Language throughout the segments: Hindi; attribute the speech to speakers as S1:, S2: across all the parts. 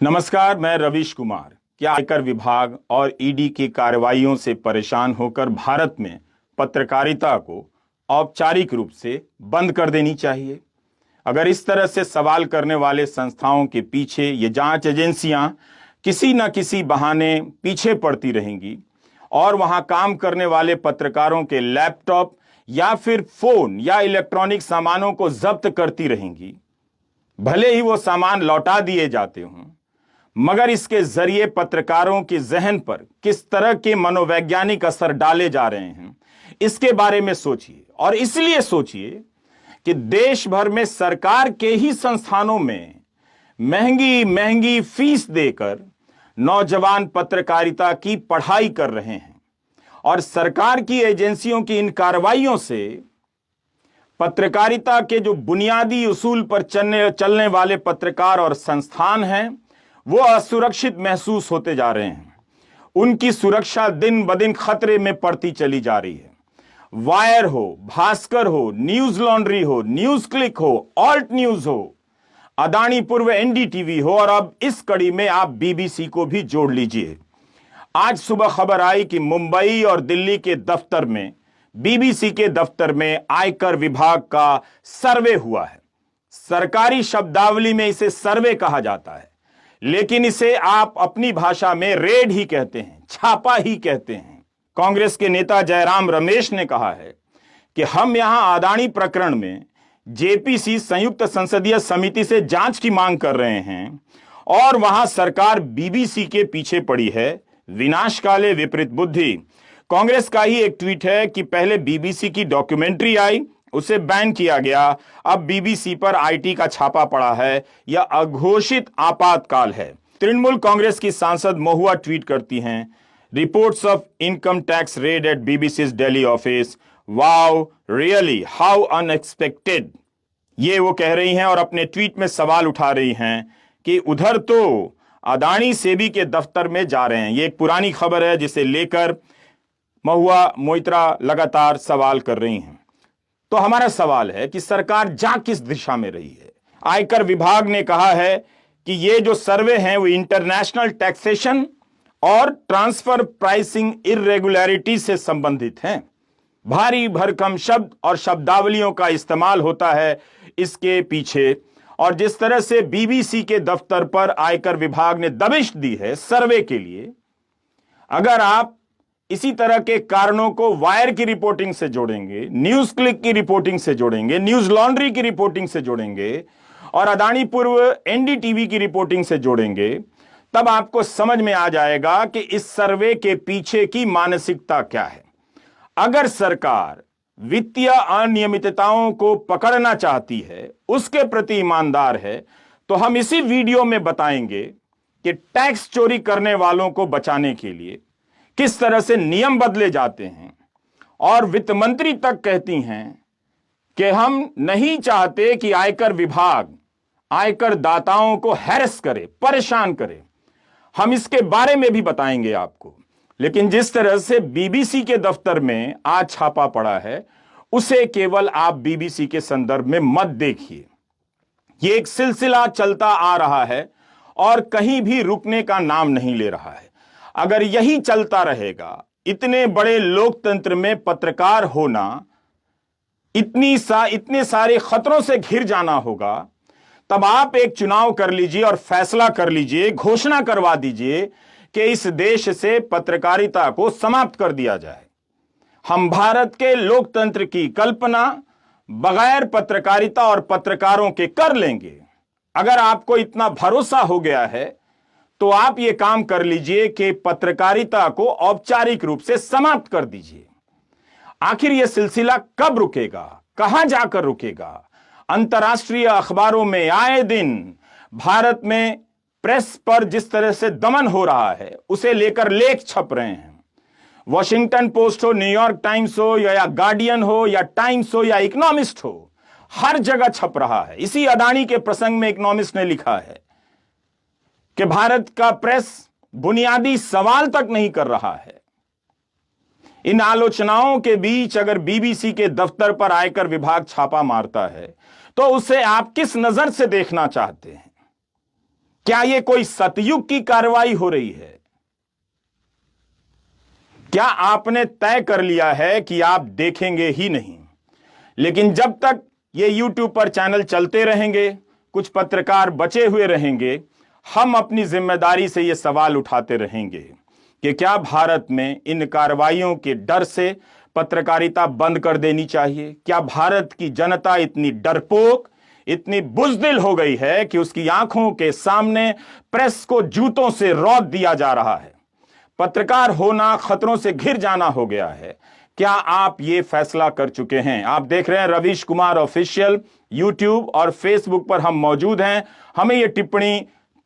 S1: नमस्कार, मैं रवीश कुमार। क्या आयकर विभाग और ईडी की कार्रवाइयों से परेशान होकर भारत में पत्रकारिता को औपचारिक रूप से बंद कर देनी चाहिए? अगर इस तरह से सवाल करने वाले संस्थाओं के पीछे ये जांच एजेंसियां किसी न किसी बहाने पीछे पड़ती रहेंगी और वहां काम करने वाले पत्रकारों के लैपटॉप या फिर फोन या इलेक्ट्रॉनिक सामानों को जब्त करती रहेंगी, भले ही वो सामान लौटा दिए जाते हों, मगर इसके जरिए पत्रकारों के जहन पर किस तरह के मनोवैज्ञानिक असर डाले जा रहे हैं, इसके बारे में सोचिए। और इसलिए सोचिए कि देश भर में सरकार के ही संस्थानों में महंगी महंगी फीस देकर नौजवान पत्रकारिता की पढ़ाई कर रहे हैं और सरकार की एजेंसियों की इन कार्रवाइयों से पत्रकारिता के जो बुनियादी उसूल पर चलने वाले पत्रकार और संस्थान हैं, वो असुरक्षित महसूस होते जा रहे हैं। उनकी सुरक्षा दिन ब दिन खतरे में पड़ती चली जा रही है। वायर हो, भास्कर हो, न्यूज लॉन्ड्री हो, न्यूज क्लिक हो, ऑल्ट न्यूज हो, अदानी पूर्व एनडीटीवी हो और अब इस कड़ी में आप बीबीसी को भी जोड़ लीजिए। आज सुबह खबर आई कि मुंबई और दिल्ली के दफ्तर में, बीबीसी के दफ्तर में आयकर विभाग का सर्वे हुआ है। सरकारी शब्दावली में इसे सर्वे कहा जाता है, लेकिन इसे आप अपनी भाषा में रेड ही कहते हैं, छापा ही कहते हैं। कांग्रेस के नेता जयराम रमेश ने कहा है कि हम यहां अदानी प्रकरण में जेपीसी संयुक्त संसदीय समिति से जांच की मांग कर रहे हैं और वहां सरकार बीबीसी के पीछे पड़ी है। विनाशकाले विपरीत बुद्धि। कांग्रेस का ही एक ट्वीट है कि पहले बीबीसी की डॉक्यूमेंट्री आई, उसे बैन किया गया, अब बीबीसी पर आईटी का छापा पड़ा है। यह अघोषित आपातकाल है। तृणमूल कांग्रेस की सांसद महुआ ट्वीट करती हैं, reports of income tax raid at BBC's Delhi office, wow really how unexpected. ये वो कह रही हैं और अपने ट्वीट में सवाल उठा रही हैं कि उधर तो अदानी सेबी के दफ्तर में जा रहे हैं। ये एक पुरानी खबर है जिसे लेकर महुआ मोइत्रा लगातार सवाल कर रही हैं। तो हमारा सवाल है कि सरकार जा किस दिशा में रही है? आयकर विभाग ने कहा है कि ये जो सर्वे हैं वो इंटरनेशनल टैक्सेशन और ट्रांसफर प्राइसिंग इर्रेगुलरिटी से संबंधित हैं। भारी भरकम शब्द और शब्दावलियों का इस्तेमाल होता है इसके पीछे, और जिस तरह से बीबीसी के दफ्तर पर आयकर विभाग ने दबिश दी है सर्वे के लिए, अगर आप इसी तरह के कारणों को वायर की रिपोर्टिंग से जोड़ेंगे, न्यूज क्लिक की रिपोर्टिंग से जोड़ेंगे, न्यूज लॉन्ड्री की रिपोर्टिंग से जोड़ेंगे और अदानी पूर्व एनडीटीवी की रिपोर्टिंग से जोड़ेंगे, तब आपको समझ में आ जाएगा कि इस सर्वे के पीछे की मानसिकता क्या है। अगर सरकार वित्तीय अनियमितताओं को पकड़ना चाहती है, उसके प्रति ईमानदार है, तो हम इसी वीडियो में बताएंगे कि टैक्स चोरी करने वालों को बचाने के लिए किस तरह से नियम बदले जाते हैं। और वित्त मंत्री तक कहती हैं कि हम नहीं चाहते कि आयकर विभाग आयकर दाताओं को हैरेस करे, परेशान करे। हम इसके बारे में भी बताएंगे आपको। लेकिन जिस तरह से बीबीसी के दफ्तर में आज छापा पड़ा है, उसे केवल आप बीबीसी के संदर्भ में मत देखिए। यह एक सिलसिला चलता आ रहा है और कहीं भी रुकने का नाम नहीं ले रहा है। अगर यही चलता रहेगा, इतने बड़े लोकतंत्र में पत्रकार होना इतने सारे खतरों से घिर जाना होगा, तब आप एक चुनाव कर लीजिए और फैसला कर लीजिए, घोषणा करवा दीजिए कि इस देश से पत्रकारिता को समाप्त कर दिया जाए। हम भारत के लोकतंत्र की कल्पना बगैर पत्रकारिता और पत्रकारों के कर लेंगे। अगर आपको इतना भरोसा हो गया है तो आप ये काम कर लीजिए कि पत्रकारिता को औपचारिक रूप से समाप्त कर दीजिए। आखिर यह सिलसिला कब रुकेगा, कहां जाकर रुकेगा? अंतर्राष्ट्रीय अखबारों में आए दिन भारत में प्रेस पर जिस तरह से दमन हो रहा है, उसे लेकर लेख छप रहे हैं। वॉशिंगटन पोस्ट हो, न्यूयॉर्क टाइम्स हो, या गार्डियन हो, या टाइम्स हो, या इकोनॉमिस्ट हो, हर जगह छप रहा है। इसी अदानी के प्रसंग में इकोनॉमिस्ट ने लिखा है कि भारत का प्रेस बुनियादी सवाल तक नहीं कर रहा है। इन आलोचनाओं के बीच अगर बीबीसी के दफ्तर पर आयकर विभाग छापा मारता है तो उसे आप किस नजर से देखना चाहते हैं? क्या ये कोई सतयुग की कार्रवाई हो रही है? क्या आपने तय कर लिया है कि आप देखेंगे ही नहीं, लेकिन जब तक ये YouTube पर चैनल चलते रहेंगे, कुछ पत्रकार बचे हुए रहेंगे, हम अपनी जिम्मेदारी से ये सवाल उठाते रहेंगे कि क्या भारत में इन कार्रवाइयों के डर से पत्रकारिता बंद कर देनी चाहिए? क्या भारत की जनता इतनी डरपोक, इतनी बुज़दिल हो गई है कि उसकी आंखों के सामने प्रेस को जूतों से रौंद दिया जा रहा है? पत्रकार होना खतरों से घिर जाना हो गया है। क्या आप ये फैसला कर चुके हैं? आप देख रहे हैं रवीश कुमार ऑफिशियल, यूट्यूब और फेसबुक पर हम मौजूद हैं। हमें ये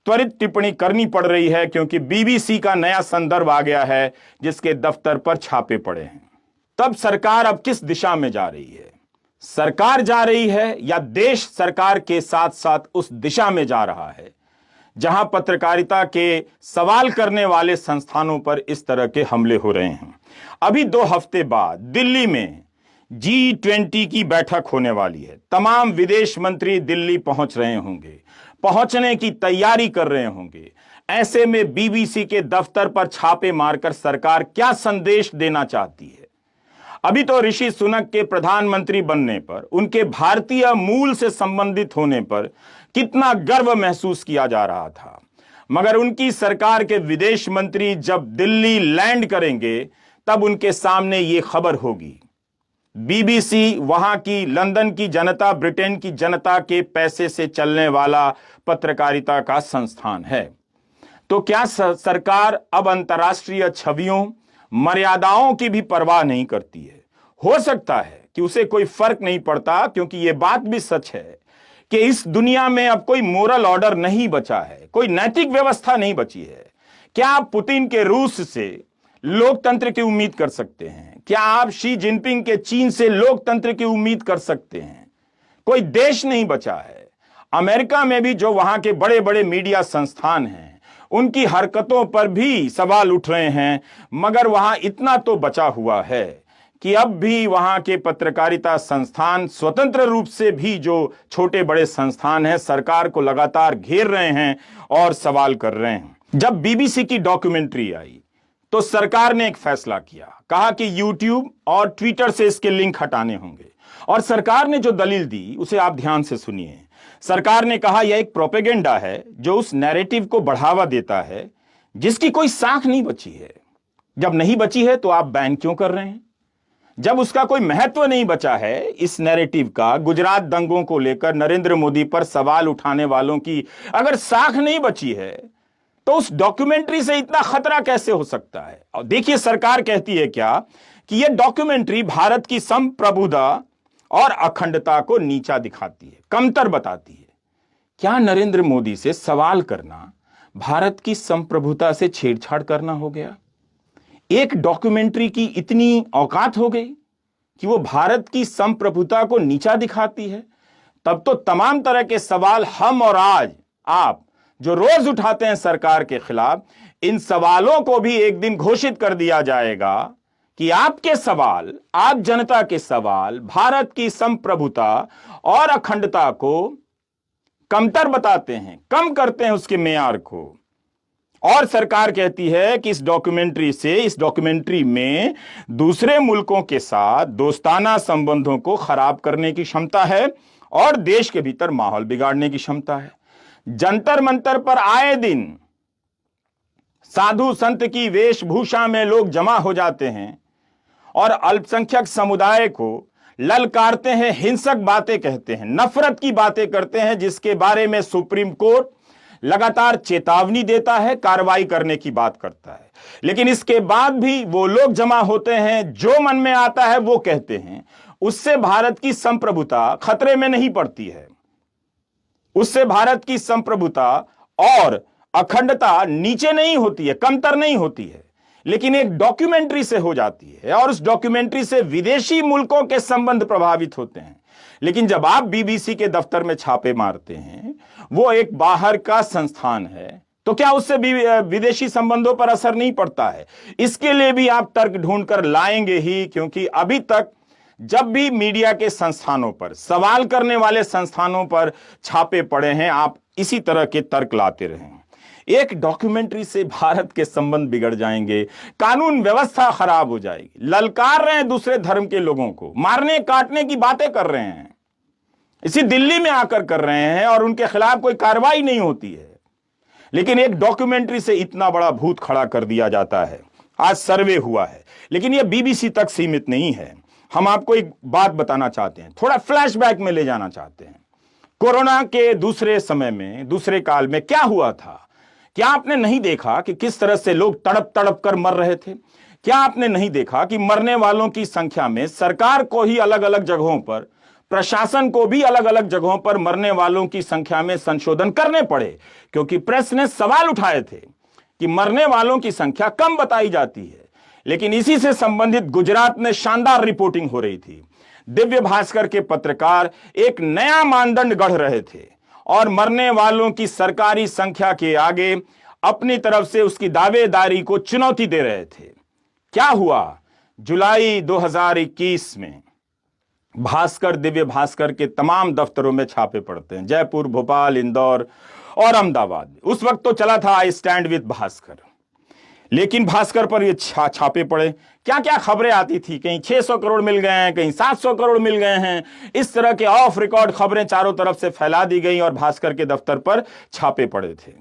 S1: त्वरित टिप्पणी करनी पड़ रही है क्योंकि बीबीसी का नया संदर्भ आ गया है जिसके दफ्तर पर छापे पड़े हैं। तब सरकार अब किस दिशा में जा रही है? सरकार जा रही है या देश सरकार के साथ साथ उस दिशा में जा रहा है जहां पत्रकारिता के सवाल करने वाले संस्थानों पर इस तरह के हमले हो रहे हैं? अभी 2 हफ्ते बाद दिल्ली में G20 की बैठक होने वाली है। तमाम विदेश मंत्री दिल्ली पहुंच रहे होंगे, पहुंचने की तैयारी कर रहे होंगे। ऐसे में बीबीसी के दफ्तर पर छापे मारकर सरकार क्या संदेश देना चाहती है? अभी तो ऋषि सुनक के प्रधानमंत्री बनने पर, उनके भारतीय मूल से संबंधित होने पर कितना गर्व महसूस किया जा रहा था, मगर उनकी सरकार के विदेश मंत्री जब दिल्ली लैंड करेंगे तब उनके सामने ये खबर होगी। बीबीसी वहां की, लंदन की जनता, ब्रिटेन की जनता के पैसे से चलने वाला पत्रकारिता का संस्थान है। तो क्या सरकार अब अंतर्राष्ट्रीय छवियों, मर्यादाओं की भी परवाह नहीं करती है? हो सकता है कि उसे कोई फर्क नहीं पड़ता, क्योंकि यह बात भी सच है कि इस दुनिया में अब कोई मोरल ऑर्डर नहीं बचा है, कोई नैतिक व्यवस्था नहीं बची है। क्या आप पुतिन के रूस से लोकतंत्र की उम्मीद कर सकते हैं? क्या आप शी जिनपिंग के चीन से लोकतंत्र की उम्मीद कर सकते हैं? कोई देश नहीं बचा है। अमेरिका में भी जो वहां के बड़े बड़े मीडिया संस्थान हैं, उनकी हरकतों पर भी सवाल उठ रहे हैं, मगर वहां इतना तो बचा हुआ है कि अब भी वहां के पत्रकारिता संस्थान, स्वतंत्र रूप से भी जो छोटे बड़े संस्थान हैं, सरकार को लगातार घेर रहे हैं और सवाल कर रहे हैं। जब बीबीसी की डॉक्यूमेंट्री आई तो सरकार ने एक फैसला किया, कहा कि यूट्यूब और ट्विटर से इसके लिंक हटाने होंगे। और सरकार ने जो दलील दी उसे आप ध्यान से सुनिए। सरकार ने कहा यह एक प्रोपेगेंडा है जो उस नैरेटिव को बढ़ावा देता है जिसकी कोई साख नहीं बची है। जब नहीं बची है तो आप बैन क्यों कर रहे हैं? जब उसका कोई महत्व नहीं बचा है इस नैरेटिव का, गुजरात दंगों को लेकर नरेंद्र मोदी पर सवाल उठाने वालों की अगर साख नहीं बची है तो उस डॉक्यूमेंट्री से इतना खतरा कैसे हो सकता है? और देखिए सरकार कहती है क्या कि यह डॉक्यूमेंट्री भारत की संप्रभुता और अखंडता को नीचा दिखाती है, कमतर बताती है। क्या नरेंद्र मोदी से सवाल करना भारत की संप्रभुता से छेड़छाड़ करना हो गया? एक डॉक्यूमेंट्री की इतनी औकात हो गई कि वो भारत की संप्रभुता को नीचा दिखाती है? तब तो तमाम तरह के सवाल हम और आज आप जो रोज उठाते हैं सरकार के खिलाफ, इन सवालों को भी एक दिन घोषित कर दिया जाएगा कि आपके सवाल, आप जनता के सवाल भारत की संप्रभुता और अखंडता को कमतर बताते हैं, कम करते हैं उसके मेयार को। और सरकार कहती है कि इस डॉक्यूमेंट्री में दूसरे मुल्कों के साथ दोस्ताना संबंधों को खराब करने की क्षमता है और देश के भीतर माहौल बिगाड़ने की क्षमता है। जंतर मंतर पर आए दिन साधु संत की वेशभूषा में लोग जमा हो जाते हैं और अल्पसंख्यक समुदाय को ललकारते हैं, हिंसक बातें कहते हैं, नफरत की बातें करते हैं, जिसके बारे में सुप्रीम कोर्ट लगातार चेतावनी देता है, कार्रवाई करने की बात करता है। लेकिन इसके बाद भी वो लोग जमा होते हैं, जो मन में आता है वो कहते हैं। उससे भारत की संप्रभुता खतरे में नहीं पड़ती है, उससे भारत की संप्रभुता और अखंडता नीचे नहीं होती है, कमतर नहीं होती है, लेकिन एक डॉक्यूमेंट्री से हो जाती है और उस डॉक्यूमेंट्री से विदेशी मुल्कों के संबंध प्रभावित होते हैं। लेकिन जब आप बीबीसी के दफ्तर में छापे मारते हैं, वो एक बाहर का संस्थान है, तो क्या उससे भी विदेशी संबंधों पर असर नहीं पड़ता है? इसके लिए भी आप तर्क ढूंढकर लाएंगे ही, क्योंकि अभी तक जब भी मीडिया के संस्थानों पर, सवाल करने वाले संस्थानों पर छापे पड़े हैं, आप इसी तरह के तर्क लाते रहे। एक डॉक्यूमेंट्री से भारत के संबंध बिगड़ जाएंगे, कानून व्यवस्था खराब हो जाएगी। ललकार रहे हैं दूसरे धर्म के लोगों को, मारने काटने की बातें कर रहे हैं, इसी दिल्ली में आकर कर रहे हैं और उनके खिलाफ कोई कार्रवाई नहीं होती है। लेकिन एक डॉक्यूमेंट्री से इतना बड़ा भूत खड़ा कर दिया जाता है। आज सर्वे हुआ है, लेकिन यह बीबीसी तक सीमित नहीं है। हम आपको एक बात बताना चाहते हैं, थोड़ा फ्लैशबैक में ले जाना चाहते हैं। कोरोना के दूसरे समय में, दूसरे काल में क्या हुआ था? क्या आपने नहीं देखा कि किस तरह से लोग तड़प तड़प कर मर रहे थे? क्या आपने नहीं देखा कि मरने वालों की संख्या में सरकार को ही अलग अलग जगहों पर, प्रशासन को भी अलग अलग जगहों पर मरने वालों की संख्या में संशोधन करने पड़े? क्योंकि प्रेस ने सवाल उठाए थे कि मरने वालों की संख्या कम बताई जाती है। लेकिन इसी से संबंधित गुजरात में शानदार रिपोर्टिंग हो रही थी। दिव्य भास्कर के पत्रकार एक नया मानदंड गढ़ रहे थे और मरने वालों की सरकारी संख्या के आगे अपनी तरफ से उसकी दावेदारी को चुनौती दे रहे थे। क्या हुआ? जुलाई 2021 में भास्कर, दिव्य भास्कर के तमाम दफ्तरों में छापे पड़ते हैं, जयपुर, भोपाल, इंदौर और अहमदाबाद में। उस वक्त तो चला था आई स्टैंड विद भास्कर, लेकिन भास्कर पर ये छापे पड़े। क्या क्या खबरें आती थी, कहीं 600 करोड़ मिल गए हैं, कहीं 700 करोड़ मिल गए हैं। इस तरह के ऑफ रिकॉर्ड खबरें चारों तरफ से फैला दी गई और भास्कर के दफ्तर पर छापे पड़े थे।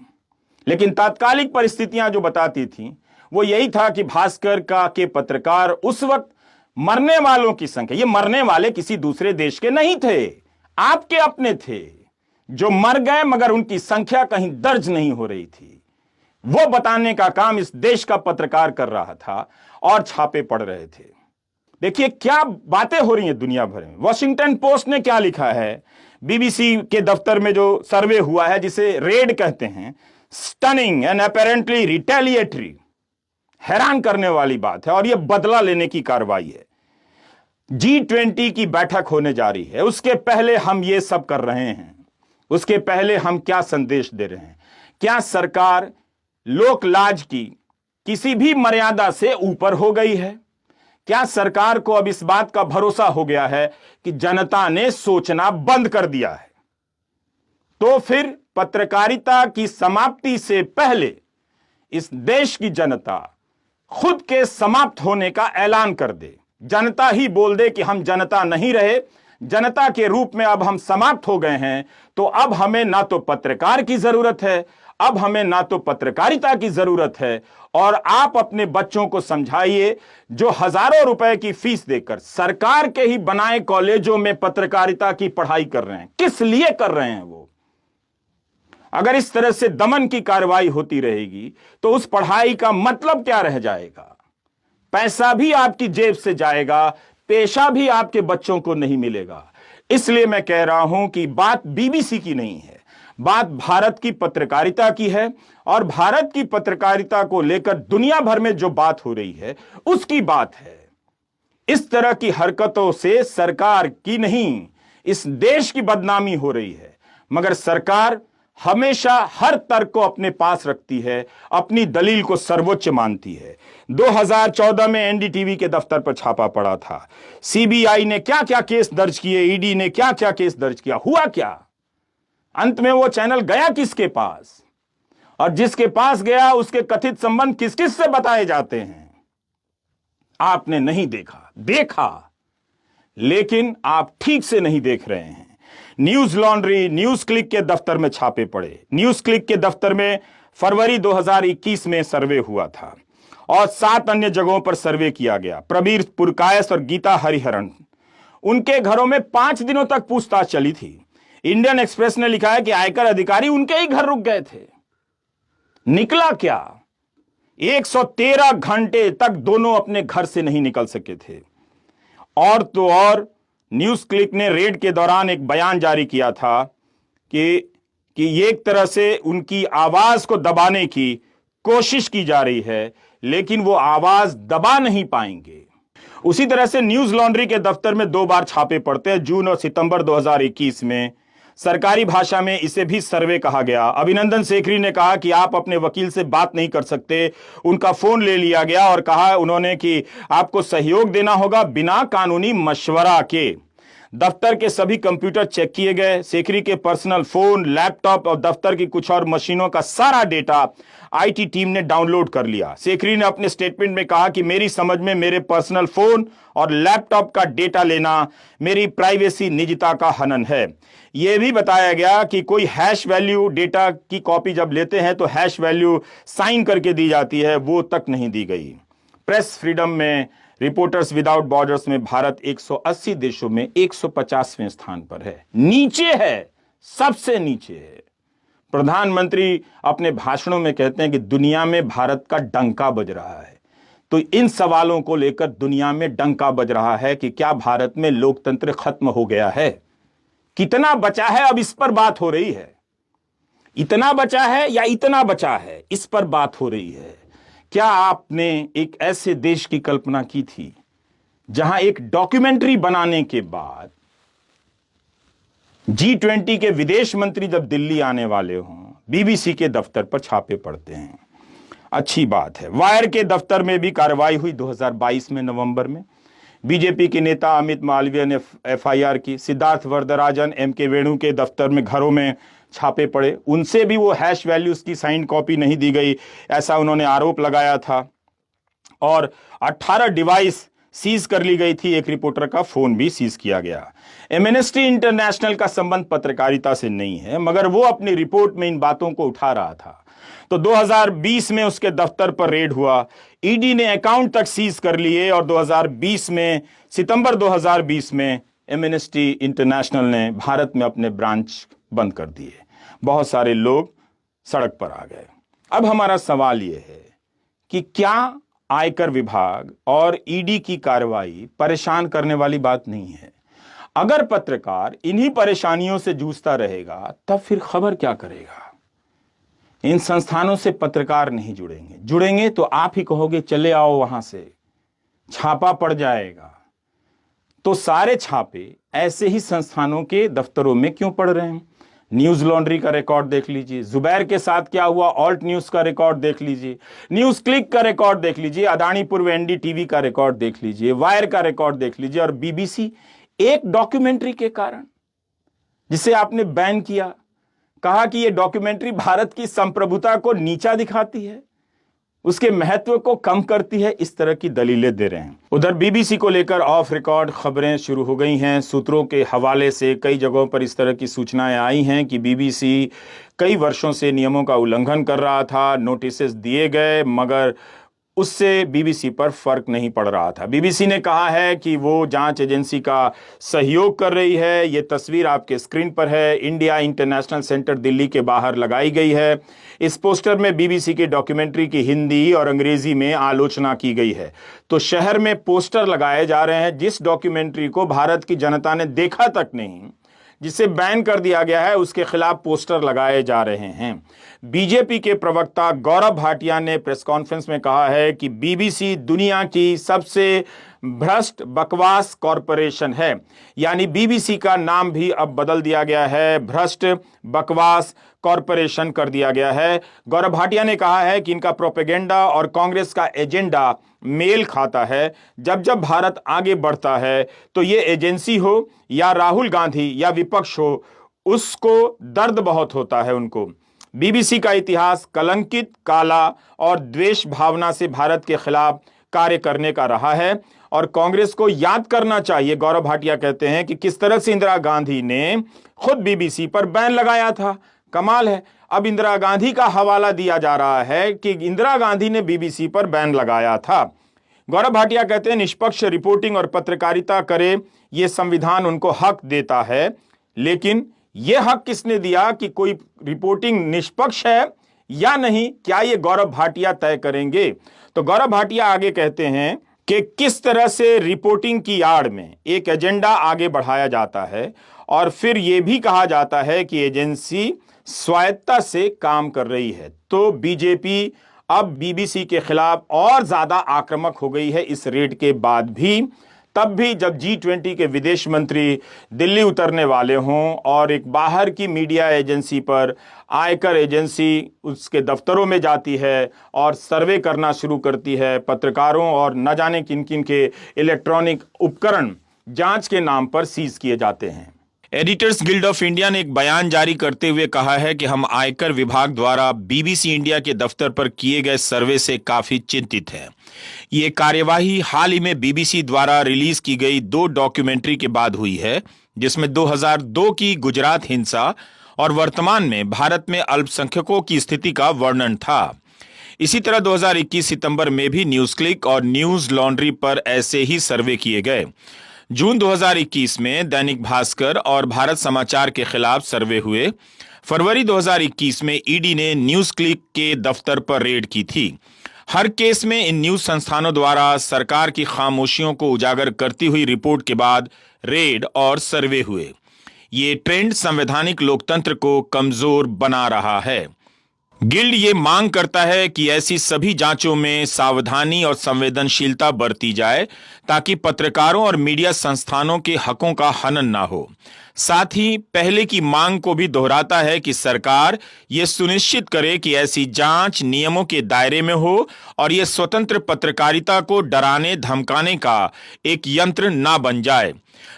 S1: लेकिन तात्कालिक परिस्थितियां जो बताती थी वो यही था कि भास्कर के पत्रकार उस वक्त मरने वालों की संख्या, ये मरने वाले किसी दूसरे देश के नहीं थे, आपके अपने थे जो मर गए, मगर उनकी संख्या कहीं दर्ज नहीं हो रही थी, वो बताने का काम इस देश का पत्रकार कर रहा था और छापे पड़ रहे थे। देखिए क्या बातें हो रही हैं दुनिया भर में। वॉशिंगटन पोस्ट ने क्या लिखा है, बीबीसी के दफ्तर में जो सर्वे हुआ है जिसे रेड कहते हैं, स्टनिंग एंड अपेरेंटली रिटेलिएटरी, हैरान करने वाली बात है और यह बदला लेने की कार्रवाई है। G20 की बैठक होने जा रही है, उसके पहले हम ये सब कर रहे हैं। उसके पहले हम क्या संदेश दे रहे हैं? क्या सरकार लोक लाज की किसी भी मर्यादा से ऊपर हो गई है? क्या सरकार को अब इस बात का भरोसा हो गया है कि जनता ने सोचना बंद कर दिया है? तो फिर पत्रकारिता की समाप्ति से पहले इस देश की जनता खुद के समाप्त होने का ऐलान कर दे, जनता ही बोल दे कि हम जनता नहीं रहे, जनता के रूप में अब हम समाप्त हो गए हैं। तो अब हमें ना तो पत्रकार की जरूरत है, अब हमें ना तो पत्रकारिता की जरूरत है। और आप अपने बच्चों को समझाइए जो हजारों रुपए की फीस देकर सरकार के ही बनाए कॉलेजों में पत्रकारिता की पढ़ाई कर रहे हैं, किस लिए कर रहे हैं वो? अगर इस तरह से दमन की कार्रवाई होती रहेगी तो उस पढ़ाई का मतलब क्या रह जाएगा? पैसा भी आपकी जेब से जाएगा, पेशा भी आपके बच्चों को नहीं मिलेगा। इसलिए मैं कह रहा हूं कि बात बीबीसी की नहीं है, बात भारत की पत्रकारिता की है। और भारत की पत्रकारिता को लेकर दुनिया भर में जो बात हो रही है उसकी बात है। इस तरह की हरकतों से सरकार की नहीं, इस देश की बदनामी हो रही है। मगर सरकार हमेशा हर तर्क को अपने पास रखती है, अपनी दलील को सर्वोच्च मानती है। 2014 में एनडीटीवी के दफ्तर पर छापा पड़ा था। सीबीआई ने क्या क्या केस दर्ज किए, ईडी ने क्या क्या केस दर्ज किया, हुआ क्या? अंत में वो चैनल गया किसके पास? और जिसके पास गया उसके कथित संबंध किस किस से बताए जाते हैं? आपने नहीं देखा, देखा लेकिन आप ठीक से नहीं देख रहे हैं। न्यूज लॉन्ड्री, न्यूज क्लिक के दफ्तर में छापे पड़े। न्यूज क्लिक के दफ्तर में फरवरी 2021 में सर्वे हुआ था और 7 अन्य जगहों पर सर्वे किया गया। प्रबीर पुरकायस और गीता हरिहरन, उनके घरों में 5 दिनों तक पूछताछ चली थी। इंडियन एक्सप्रेस ने लिखा है कि आयकर अधिकारी उनके ही घर रुक गए थे। निकला क्या? 113 घंटे तक दोनों अपने घर से नहीं निकल सके थे। और तो और न्यूज क्लिक ने रेड के दौरान एक बयान जारी किया था कि एक तरह से उनकी आवाज को दबाने की कोशिश की जा रही है, लेकिन वो आवाज दबा नहीं पाएंगे। उसी तरह से न्यूज लॉन्ड्री के दफ्तर में 2 बार छापे पड़ते हैं, जून और सितंबर 2021 में। सरकारी भाषा में इसे भी सर्वे कहा गया। अभिनंदन सेखरी ने कहा कि आप अपने वकील से बात नहीं कर सकते। उनका फोन ले लिया गया और कहा उन्होंने कि आपको सहयोग देना होगा बिना कानूनी मशवरा के। दफ्तर के सभी कंप्यूटर चेक किए गए। सेखरी के पर्सनल फोन, लैपटॉप और दफ्तर की कुछ और मशीनों का सारा डेटा आईटी टीम ने डाउनलोड कर लिया। सेखरी ने अपने स्टेटमेंट में कहा कि मेरी समझ में मेरे पर्सनल फोन और लैपटॉप का डेटा लेना मेरी प्राइवेसी, निजता का हनन है। यह भी बताया गया कि कोई हैश वैल्यू डेटा की कॉपी जब लेते हैं तो हैश वैल्यू साइन करके दी जाती है, वो तक नहीं दी गई। प्रेस फ्रीडम में रिपोर्टर्स विदाउट बॉर्डर्स में भारत 180 देशों में 150वें स्थान पर है, नीचे है, सबसे नीचे है। प्रधानमंत्री अपने भाषणों में कहते हैं कि दुनिया में भारत का डंका बज रहा है। तो इन सवालों को लेकर दुनिया में डंका बज रहा है कि क्या भारत में लोकतंत्र खत्म हो गया है, कितना बचा है, अब इस पर बात हो रही है। इतना बचा है या इतना बचा है, इस पर बात हो रही है। क्या आपने एक ऐसे देश की कल्पना की थी जहां एक डॉक्यूमेंट्री बनाने के बाद G20 के विदेश मंत्री जब दिल्ली आने वाले हों, बीबीसी के दफ्तर पर छापे पड़ते हैं? अच्छी बात है। वायर के दफ्तर में भी कार्रवाई हुई 2022 में नवंबर में। बीजेपी के नेता अमित मालवीय ने एफआईआर की। सिद्धार्थ वरदराजन, एमके वेणु के दफ्तर में, घरों में छापे पड़े, उनसे भी वो हैश वैल्यूज की साइंड कॉपी नहीं दी गई, ऐसा उन्होंने आरोप लगाया था। और 18 डिवाइस सीज कर ली गई थी, एक रिपोर्टर का फोन भी सीज किया गया। एमनेस्टी इंटरनेशनल का संबंध पत्रकारिता से नहीं है, मगर वो अपनी रिपोर्ट में इन बातों को उठा रहा था। तो 2020 में उसके दफ्तर पर रेड हुआ, ईडी ने अकाउंट तक सीज कर लिए और 2020 में, सितंबर 2020 में एमनेस्टी इंटरनेशनल ने भारत में अपने ब्रांच बंद कर दिए। बहुत सारे लोग सड़क पर आ गए। अब हमारा सवाल यह है कि क्या आयकर विभाग और ईडी की कार्रवाई परेशान करने वाली बात नहीं है? अगर पत्रकार इन्हीं परेशानियों से जूझता रहेगा तब फिर खबर क्या करेगा? इन संस्थानों से पत्रकार नहीं जुड़ेंगे तो आप ही कहोगे चले आओ वहां से, छापा पड़ जाएगा। तो सारे छापे ऐसे ही संस्थानों के दफ्तरों में क्यों पड़ रहे हैं? न्यूज लॉन्ड्री का रिकॉर्ड देख लीजिए, जुबैर के साथ क्या हुआ, ऑल्ट न्यूज का रिकॉर्ड देख लीजिए, न्यूज क्लिक का रिकॉर्ड देख लीजिए, अदानी पूर्व एनडीटीवी का रिकॉर्ड देख लीजिए, वायर का रिकॉर्ड देख लीजिए। और बीबीसी एक डॉक्यूमेंट्री के कारण, जिसे आपने बैन किया, कहा कि यह डॉक्यूमेंट्री भारत की संप्रभुता को नीचा दिखाती है, उसके महत्व को कम करती है, इस तरह की दलीलें दे रहे हैं। उधर बीबीसी को लेकर ऑफ रिकॉर्ड खबरें शुरू हो गई हैं। सूत्रों के हवाले से कई जगहों पर इस तरह की सूचनाएं आई हैं कि बीबीसी कई वर्षों से नियमों का उल्लंघन कर रहा था, नोटिस दिए गए, मगर उससे बीबीसी पर फर्क नहीं पड़ रहा था। बीबीसी ने कहा है कि वो जांच एजेंसी का सहयोग कर रही है। ये तस्वीर आपके स्क्रीन पर है, इंडिया इंटरनेशनल सेंटर दिल्ली के बाहर लगाई गई है। इस पोस्टर में बीबीसी की डॉक्यूमेंट्री की हिंदी और अंग्रेजी में आलोचना की गई है। तो शहर में पोस्टर लगाए जा रहे हैं जिस डॉक्यूमेंट्री को भारत की जनता ने देखा तक नहीं, जिसे बैन कर दिया गया है, उसके खिलाफ पोस्टर लगाए जा रहे हैं। बीजेपी के प्रवक्ता गौरव भाटिया ने प्रेस कॉन्फ्रेंस में कहा है कि बीबीसी दुनिया की सबसे भ्रष्ट बकवास कॉरपोरेशन है। यानी बीबीसी का नाम भी अब बदल दिया गया है, भ्रष्ट बकवास कॉरपोरेशन कर दिया गया है। गौरव भाटिया ने कहा है कि इनका प्रोपेगेंडा और कांग्रेस का एजेंडा मेल खाता है। जब जब भारत आगे बढ़ता है तो ये एजेंसी हो या राहुल गांधी या विपक्ष हो, उसको दर्द बहुत होता है उनको। बीबीसी का इतिहास कलंकित, काला और द्वेष भावना से भारत के खिलाफ कार्य करने का रहा है और कांग्रेस को याद करना चाहिए। गौरव भाटिया कहते हैं कि किस तरह से इंदिरा गांधी ने खुद बीबीसी पर बैन लगाया था। कमाल है, अब इंदिरा गांधी का हवाला दिया जा रहा है कि इंदिरा गांधी ने बीबीसी पर बैन लगाया था। गौरव भाटिया कहते हैं निष्पक्ष रिपोर्टिंग और पत्रकारिता करे, यह संविधान उनको हक देता है, लेकिन यह हक किसने दिया कि कोई रिपोर्टिंग निष्पक्ष है या नहीं, क्या ये गौरव भाटिया तय करेंगे? तो गौरव भाटिया आगे कहते हैं कि किस तरह से रिपोर्टिंग की आड़ में एक एजेंडा आगे बढ़ाया जाता है और फिर यह भी कहा जाता है कि एजेंसी स्वायत्तता से काम कर रही है। तो बीजेपी अब बीबीसी के खिलाफ और ज्यादा आक्रामक हो गई है इस रेड के बाद भी। तब भी जब G20 के विदेश मंत्री दिल्ली उतरने वाले हों और एक बाहर की मीडिया एजेंसी पर आयकर एजेंसी उसके दफ्तरों में जाती है और सर्वे करना शुरू करती है, पत्रकारों और न जाने किन किन के इलेक्ट्रॉनिक उपकरण जांच के नाम पर सीज किए जाते हैं। एडिटर्स गिल्ड ऑफ इंडिया ने एक बयान जारी करते हुए कहा है कि हम आयकर विभाग द्वारा बीबीसी इंडिया के दफ्तर पर किए गए सर्वे से काफी चिंतित हैं। ये कार्यवाही हाल ही में बीबीसी द्वारा रिलीज की गई 2 डॉक्यूमेंट्री के बाद हुई है, जिसमें 2002 की गुजरात हिंसा और वर्तमान में भारत में अल्पसंख्यकों की स्थिति का वर्णन था। इसी तरह 2021 सितंबर में भी न्यूज क्लिक और न्यूज लॉन्ड्री पर ऐसे ही सर्वे किए गए। जून 2021 में दैनिक भास्कर और भारत समाचार के खिलाफ सर्वे हुए। फरवरी 2021 में ईडी ने न्यूज क्लिक के दफ्तर पर रेड की थी। हर केस में इन न्यूज संस्थानों द्वारा सरकार की खामोशियों को उजागर करती हुई रिपोर्ट के बाद रेड और सर्वे हुए। ये ट्रेंड संवैधानिक लोकतंत्र को कमजोर बना रहा है। गिल्ड ये मांग करता है कि ऐसी सभी जांचों में सावधानी और संवेदनशीलता बरती जाए ताकि पत्रकारों और मीडिया संस्थानों के हकों का हनन ना हो। साथ ही पहले की मांग को भी दोहराता है कि सरकार ये सुनिश्चित करे कि ऐसी जांच नियमों के दायरे में हो और ये स्वतंत्र पत्रकारिता को डराने धमकाने का एक यंत्र ना बन जाए।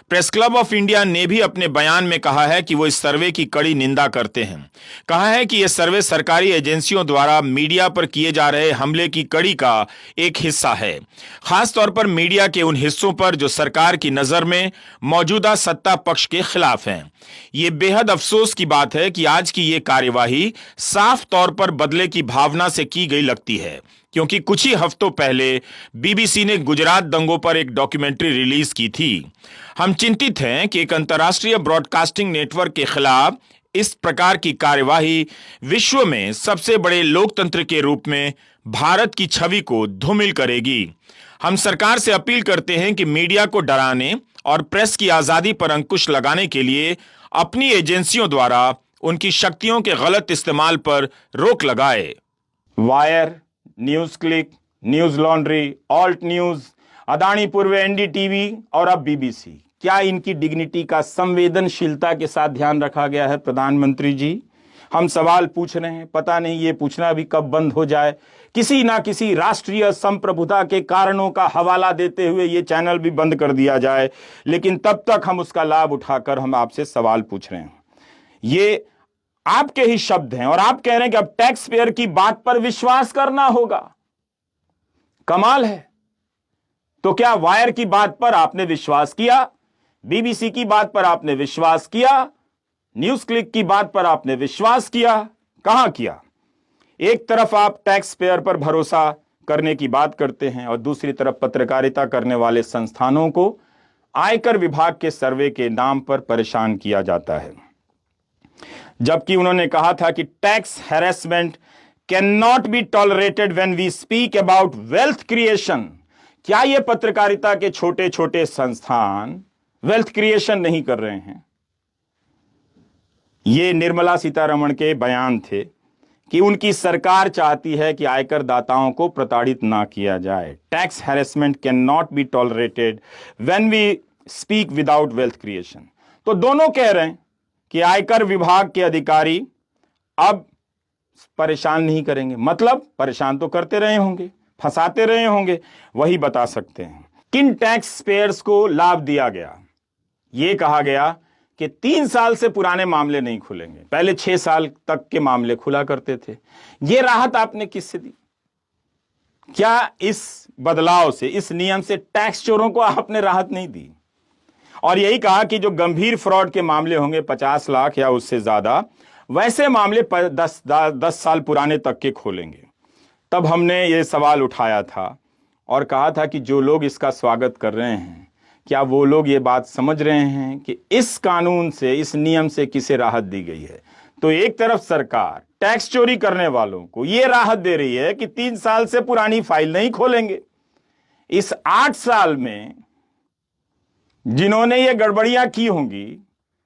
S1: प्रेस क्लब ऑफ इंडिया ने भी अपने बयान में कहा है कि वो इस सर्वे की कड़ी निंदा करते हैं। कहा है कि यह सर्वे सरकारी एजेंसियों द्वारा मीडिया पर किए जा रहे हमले की कड़ी का एक हिस्सा है, खास तौर पर मीडिया के उन हिस्सों पर जो सरकार की नजर में मौजूदा सत्ता पक्ष के खिलाफ हैं। ये बेहद अफसोस की बात है कि आज की ये कार्यवाही साफ तौर पर बदले की भावना से की गई लगती है, क्योंकि कुछ ही हफ्तों पहले बीबीसी ने गुजरात दंगों पर एक डॉक्यूमेंट्री रिलीज की थी। हम चिंतित हैं कि एक अंतर्राष्ट्रीय ब्रॉडकास्टिंग नेटवर्क के खिलाफ इस प्रकार की कार्यवाही विश्व में सबसे बड़े लोकतंत्र के रूप में भारत की छवि को धूमिल करेगी। हम सरकार से अपील करते हैं कि मीडिया को डराने और प्रेस की आजादी पर अंकुश लगाने के लिए अपनी एजेंसियों द्वारा उनकी शक्तियों के गलत इस्तेमाल पर रोक लगाए। Wire, news click, news laundry, alt news, Adani पूर्व एनडीटीवी और अब बीबीसी, क्या इनकी डिग्निटी का संवेदनशीलता के साथ ध्यान रखा गया है? प्रधानमंत्री जी, हम सवाल पूछ रहे हैं, पता नहीं ये पूछना भी कब बंद हो जाए। किसी ना किसी राष्ट्रीय संप्रभुता के कारणों का हवाला देते हुए ये चैनल भी बंद कर दिया जाए, लेकिन तब तक हम उसका लाभ उठाकर हम आपसे सवाल पूछ रहे हैं। ये आपके ही शब्द हैं और आप कह रहे हैं कि अब टैक्स पेयर की बात पर विश्वास करना होगा। कमाल है। तो क्या वायर की बात पर आपने विश्वास किया? बीबीसी की बात पर आपने विश्वास किया? न्यूज क्लिक की बात पर आपने विश्वास किया? कहां किया? एक तरफ आप टैक्स पेयर पर भरोसा करने की बात करते हैं और दूसरी तरफ पत्रकारिता करने वाले संस्थानों को आयकर विभाग के सर्वे के नाम पर परेशान किया जाता है, जबकि उन्होंने कहा था कि tax harassment can not be tolerated when we speak about wealth creation. क्या ये पत्रकारिता के छोटे छोटे संस्थान वेल्थ क्रिएशन नहीं कर रहे हैं? ये निर्मला सीतारमण के बयान थे कि उनकी सरकार चाहती है कि आयकर दाताओं को प्रताड़ित ना किया जाए। Tax harassment can not be tolerated when we speak without wealth creation. तो दोनों कह रहे हैं कि आयकर विभाग के अधिकारी अब परेशान नहीं करेंगे। मतलब परेशान तो करते रहे होंगे, फंसाते रहे होंगे। वही बता सकते हैं किन टैक्स पेयर्स को लाभ दिया गया। यह कहा गया कि 3 साल से पुराने मामले नहीं खुलेंगे, पहले 6 साल तक के मामले खुला करते थे। यह राहत आपने किससे दी? क्या इस बदलाव से, इस नियम से टैक्स चोरों को आपने राहत नहीं दी? और यही कहा कि जो गंभीर फ्रॉड के मामले होंगे 50 लाख या उससे ज्यादा, वैसे मामले 10 साल पुराने तक के खोलेंगे। तब हमने ये सवाल उठाया था और कहा था कि जो लोग इसका स्वागत कर रहे हैं, क्या वो लोग ये बात समझ रहे हैं कि इस कानून से, इस नियम से किसे राहत दी गई है? तो एक तरफ सरकार टैक्स चोरी करने वालों को ये राहत दे रही है कि 3 साल से पुरानी फाइल नहीं खोलेंगे। इस 8 साल में जिन्होंने ये गड़बड़ियां की होंगी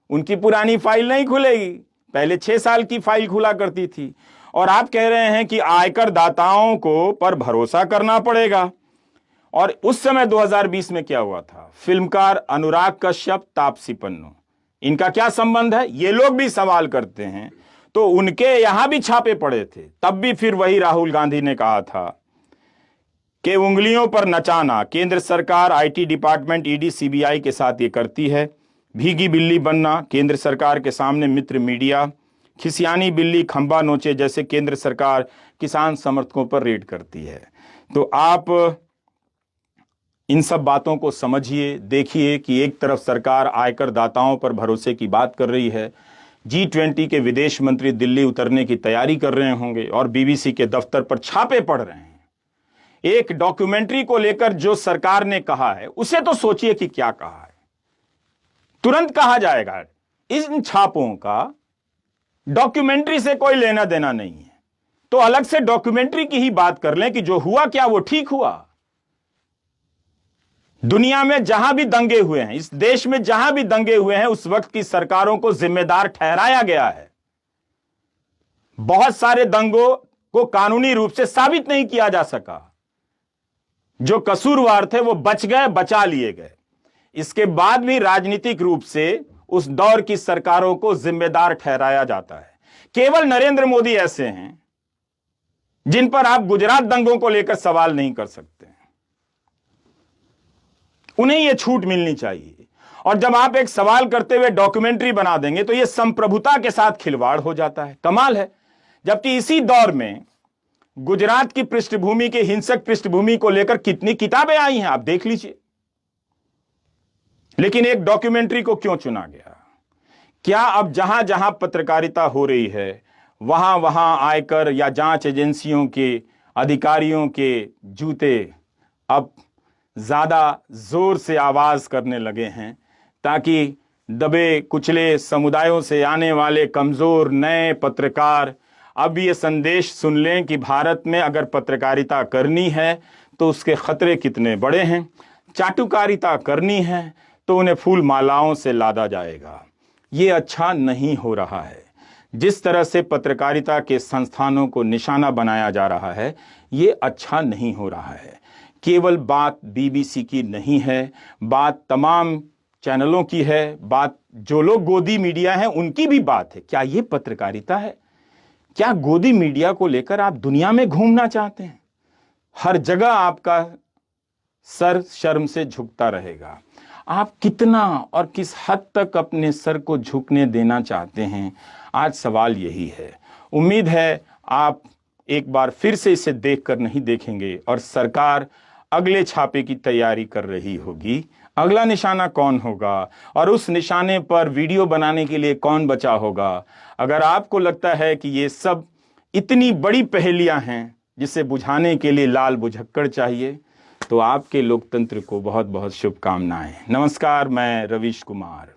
S1: उनकी पुरानी फाइल नहीं खुलेगी, पहले 6 साल की फाइल खुला करती थी। और आप कह रहे हैं कि आयकर दाताओं को पर भरोसा करना पड़ेगा। और उस समय 2020 में क्या हुआ था? फिल्मकार अनुराग कश्यप, तापसी पन्नू, इनका क्या संबंध है? ये लोग भी सवाल करते हैं। तो उनके यहां भी छापे पड़े थे, तब भी फिर वही राहुल गांधी ने कहा था के उंगलियों पर नचाना। केंद्र सरकार, आईटी डिपार्टमेंट, ईडी, सीबीआई के साथ ये करती है। भीगी बिल्ली बनना, केंद्र सरकार के सामने मित्र मीडिया। खिसियानी बिल्ली खंबा नोचे, जैसे केंद्र सरकार किसान समर्थकों पर रेड करती है। तो आप इन सब बातों को समझिए, देखिए कि एक तरफ सरकार आयकर दाताओं पर भरोसे की बात कर रही है, G20 के विदेश मंत्री दिल्ली उतरने की तैयारी कर रहे होंगे और बीबीसी के दफ्तर पर छापे पड़ रहे हैं। एक डॉक्यूमेंट्री को लेकर जो सरकार ने कहा है उसे तो सोचिए कि क्या कहा है। तुरंत कहा जाएगा इन छापों का डॉक्यूमेंट्री से कोई लेना देना नहीं है, तो अलग से डॉक्यूमेंट्री की ही बात कर लें कि जो हुआ क्या वो ठीक हुआ। दुनिया में जहां भी दंगे हुए हैं, इस देश में जहां भी दंगे हुए हैं, उस वक्त की सरकारों को जिम्मेदार ठहराया गया है। बहुत सारे दंगों को कानूनी रूप से साबित नहीं किया जा सका। जो कसूरवार थे वो बच गए, बचा लिए गए। इसके बाद भी राजनीतिक रूप से उस दौर की सरकारों को जिम्मेदार ठहराया जाता है। केवल नरेंद्र मोदी ऐसे हैं जिन पर आप गुजरात दंगों को लेकर सवाल नहीं कर सकते। उन्हें यह छूट मिलनी चाहिए। और जब आप एक सवाल करते हुए डॉक्यूमेंट्री बना देंगे तो यह संप्रभुता के साथ खिलवाड़ हो जाता है। कमाल है। जबकि इसी दौर में गुजरात की पृष्ठभूमि के हिंसक पृष्ठभूमि को लेकर कितनी किताबें आई हैं, आप देख लीजिए। लेकिन एक डॉक्यूमेंट्री को क्यों चुना गया? क्या अब जहां जहां पत्रकारिता हो रही है वहां वहां आयकर या जांच एजेंसियों के अधिकारियों के जूते अब ज्यादा जोर से आवाज करने लगे हैं, ताकि दबे कुचले समुदायों से आने वाले कमजोर नए पत्रकार अब ये संदेश सुन लें कि भारत में अगर पत्रकारिता करनी है तो उसके खतरे कितने बड़े हैं। चाटुकारिता करनी है तो उन्हें फूल मालाओं से लादा जाएगा। ये अच्छा नहीं हो रहा है। जिस तरह से पत्रकारिता के संस्थानों को निशाना बनाया जा रहा है, ये अच्छा नहीं हो रहा है। केवल बात बीबीसी की नहीं है, बात तमाम चैनलों की है, बात जो लोग गोदी मीडिया हैं उनकी भी बात है। क्या ये पत्रकारिता है? क्या गोदी मीडिया को लेकर आप दुनिया में घूमना चाहते हैं? हर जगह आपका सर शर्म से झुकता रहेगा। आप कितना और किस हद तक अपने सर को झुकने देना चाहते हैं, आज सवाल यही है। उम्मीद है आप एक बार फिर से इसे देखकर नहीं देखेंगे और सरकार अगले छापे की तैयारी कर रही होगी। अगला निशाना कौन होगा और उस निशाने पर वीडियो बनाने के लिए कौन बचा होगा? अगर आपको लगता है कि ये सब इतनी बड़ी पहेलियां हैं जिसे बुझाने के लिए लाल बुझक्कड़ चाहिए, तो आपके लोकतंत्र को बहुत बहुत शुभकामनाएं। नमस्कार, मैं रवीश कुमार।